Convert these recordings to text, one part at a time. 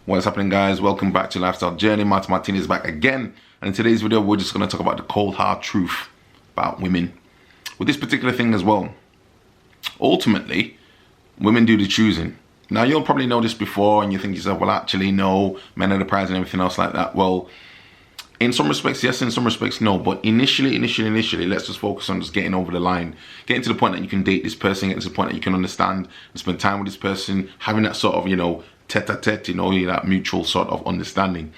What's happening, guys? Welcome back to Lifestyle Journey. Martin Martinez back again, and in today's video we're just going to talk about the cold hard truth about women with this particular thing as well. Ultimately, women do the choosing. Now, you'll probably know this before and you think to yourself, well, actually no, men are the prize and everything else like that. Well, in some respects yes, in some respects no, but initially let's just focus on just getting over the line, getting to the point that you can date this person, getting to the point that you can understand and spend time with this person, having that sort of, tete-a-tete, that mutual sort of understanding.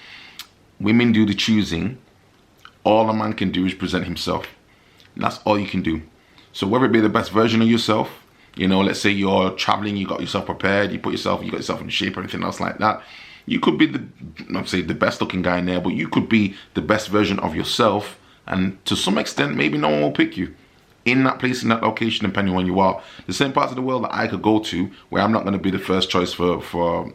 Women do the choosing. All a man can do is present himself. And that's all you can do. So whether it be the best version of yourself, let's say you're traveling, you got yourself prepared, you got yourself in shape, everything else like that. You could be the best looking guy in there, but you could be the best version of yourself, and to some extent maybe no one will pick you in that place, in that location, depending on when you are. The same parts of the world that I could go to where I'm not going to be the first choice for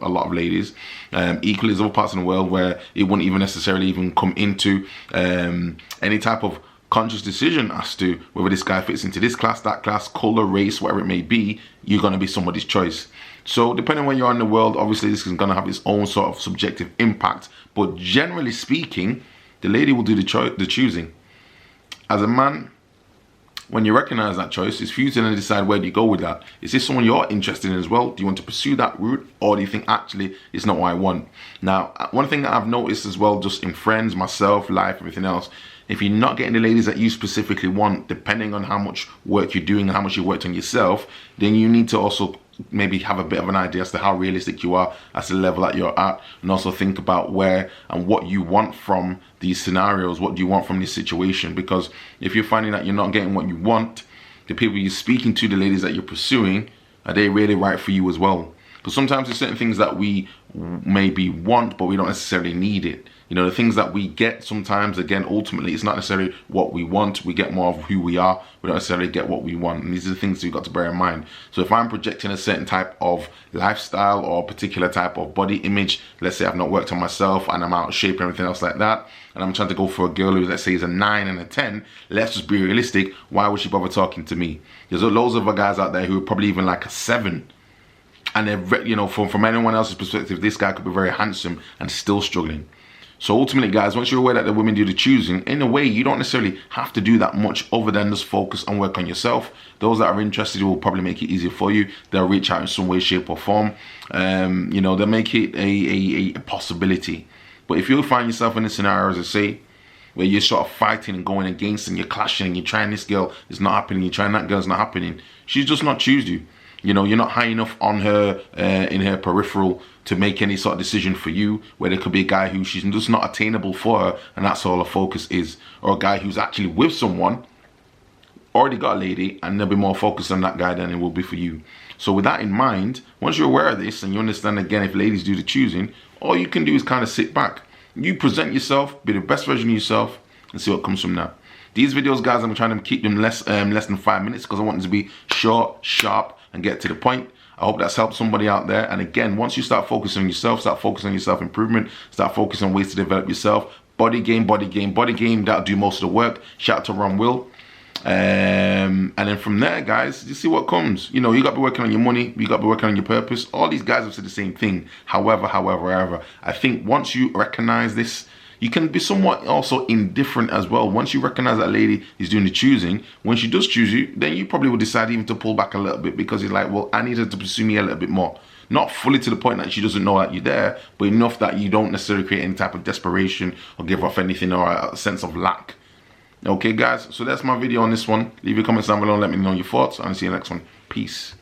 a lot of ladies. Equally, there's other parts in the world where it wouldn't even necessarily even come into any type of conscious decision as to whether this guy fits into this class, that class, color, race, whatever it may be. You're going to be somebody's choice. So depending on where you are in the world, obviously this is going to have its own sort of subjective impact, but generally speaking, the lady will do the choosing. As a man, when you recognize that choice, it's for you to then decide, where do you go with that? Is this someone you're interested in as well? Do you want to pursue that route, or do you think actually it's not what I want? Now, one thing that I've noticed as well, just in friends, myself, life, everything else, if you're not getting the ladies that you specifically want, depending on how much work you're doing and how much you worked on yourself, then you need to also maybe have a bit of an idea as to how realistic you are at the level that you're at, and also think about where and what you want from these scenarios. What do you want from this situation? Because if you're finding that you're not getting what you want, the people you're speaking to, the ladies that you're pursuing, are they really right for you as well? Because sometimes there's certain things that we maybe want, but we don't necessarily need it. The things that we get sometimes, again, ultimately, it's not necessarily what we want. We get more of who we are. We don't necessarily get what we want. And these are the things we've got to bear in mind. So if I'm projecting a certain type of lifestyle or a particular type of body image, let's say I've not worked on myself and I'm out of shape and everything else like that, and I'm trying to go for a girl who, let's say, is a 9 and a 10, let's just be realistic. Why would she bother talking to me? There's loads of other guys out there who are probably even like a 7. And they're, from anyone else's perspective, this guy could be very handsome and still struggling. So ultimately, guys, once you're aware that the women do the choosing, in a way, you don't necessarily have to do that much other than just focus and work on yourself. Those that are interested will probably make it easier for you. They'll reach out in some way, shape or form. They'll make it a possibility. But if you find yourself in a scenario, as I say, where you're sort of fighting and going against and you're clashing and you're trying this girl, it's not happening, you're trying that girl, it's not happening, she's just not choose you. You're not high enough on her, in her peripheral to make any sort of decision for you, where there could be a guy who she's just not attainable for her, and that's all her focus is. Or a guy who's actually with someone, already got a lady, and they'll be more focused on that guy than it will be for you. So with that in mind, once you're aware of this, and you understand, again, if ladies do the choosing, all you can do is kind of sit back. You present yourself, be the best version of yourself, and see what comes from that. These videos, guys, I'm trying to keep them less than 5 minutes, because I want them to be short, sharp, and get to the point. I hope that's helped somebody out there. And again, once you start focusing on yourself, start focusing on your self-improvement, start focusing on ways to develop yourself, body game, that'll do most of the work. Shout out to Ron Will. And then from there, guys, you see what comes. You got to be working on your money, you got to be working on your purpose. All these guys have said the same thing. However, I think once you recognize this, you can be somewhat also indifferent as well. Once you recognize that lady is doing the choosing, when she does choose you, then you probably will decide even to pull back a little bit, because you're like, well, I need her to pursue me a little bit more. Not fully to the point that she doesn't know that you're there, but enough that you don't necessarily create any type of desperation or give off anything or a sense of lack. Okay, guys, so that's my video on this one. Leave your comments down below and let me know your thoughts. I'll see you next one. Peace.